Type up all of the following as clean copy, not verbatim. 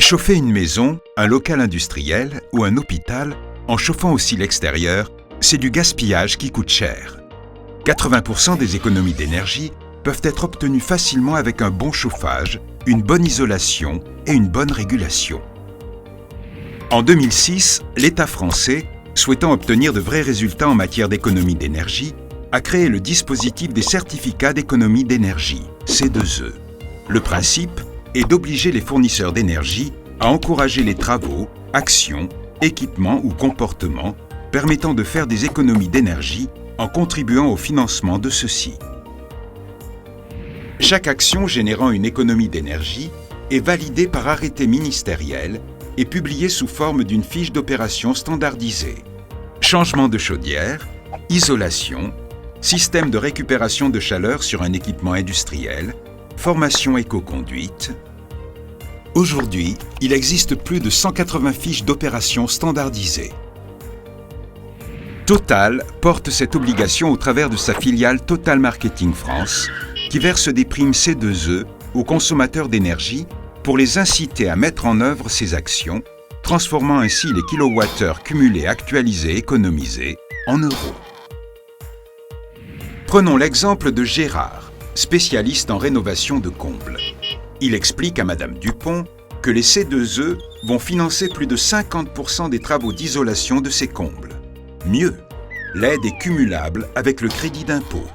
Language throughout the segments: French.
Chauffer une maison, un local industriel ou un hôpital en chauffant aussi l'extérieur, c'est du gaspillage qui coûte cher. 80% des économies d'énergie peuvent être obtenues facilement avec un bon chauffage, une bonne isolation et une bonne régulation. En 2006, l'État français, souhaitant obtenir de vrais résultats en matière d'économie d'énergie, a créé le dispositif des certificats d'économie d'énergie, C2E. Le principe est d'obliger les fournisseurs d'énergie à encourager les travaux, actions, équipements ou comportements permettant de faire des économies d'énergie en contribuant au financement de ceux-ci. Chaque action générant une économie d'énergie est validée par arrêté ministériel et publiée sous forme d'une fiche d'opération standardisée. Changement de chaudière, isolation, système de récupération de chaleur sur un équipement industriel, formation éco-conduite. Aujourd'hui, il existe plus de 180 fiches d'opération standardisées. Total porte cette obligation au travers de sa filiale Total Marketing France, qui verse des primes C2E aux consommateurs d'énergie pour les inciter à mettre en œuvre ces actions, transformant ainsi les kilowattheures cumulés actualisés économisés en euros. Prenons l'exemple de Gérard, spécialiste en rénovation de combles. Il explique à Madame Dupont que les C2E vont financer plus de 50% des travaux d'isolation de ces combles. Mieux, l'aide est cumulable avec le crédit d'impôt.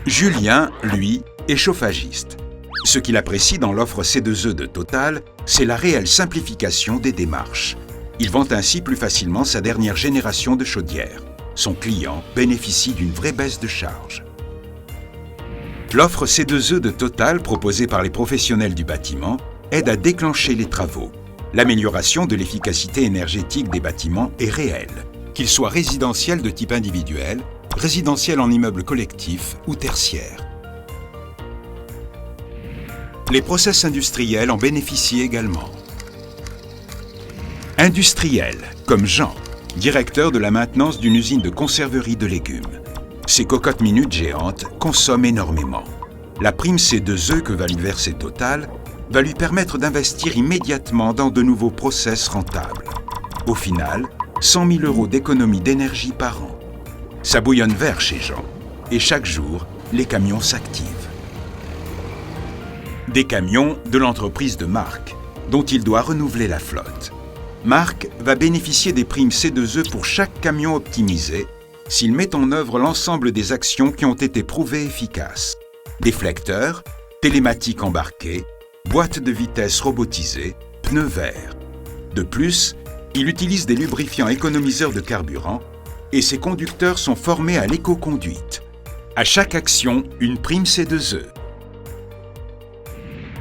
Julien, lui, est chauffagiste. Ce qu'il apprécie dans l'offre C2E de Total, c'est la réelle simplification des démarches. Il vend ainsi plus facilement sa dernière génération de chaudière. Son client bénéficie d'une vraie baisse de charge. L'offre C2E de Total proposée par les professionnels du bâtiment aide à déclencher les travaux. L'amélioration de l'efficacité énergétique des bâtiments est réelle, qu'ils soient résidentiels de type individuel, résidentiels en immeuble collectif ou tertiaire. Les process industriels en bénéficient également. Industriels, comme Jean, directeur de la maintenance d'une usine de conserverie de légumes. Ces cocottes minutes géantes consomment énormément. La prime C2E que va lui verser Total va lui permettre d'investir immédiatement dans de nouveaux process rentables. Au final, 100 000 € d'économie d'énergie par an. Ça bouillonne vert chez Jean, et chaque jour, les camions s'activent. Des camions de l'entreprise de Marc, dont il doit renouveler la flotte. Marc va bénéficier des primes C2E pour chaque camion optimisé s'il met en œuvre l'ensemble des actions qui ont été prouvées efficaces. Déflecteurs, télématique embarquée, boîte de vitesse robotisée, pneus verts. De plus, il utilise des lubrifiants économiseurs de carburant et ses conducteurs sont formés à l'éco-conduite. À chaque action, une prime C2E.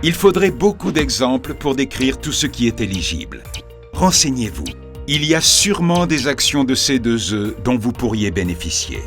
Il faudrait beaucoup d'exemples pour décrire tout ce qui est éligible. Renseignez-vous. Il y a sûrement des actions de C2E dont vous pourriez bénéficier.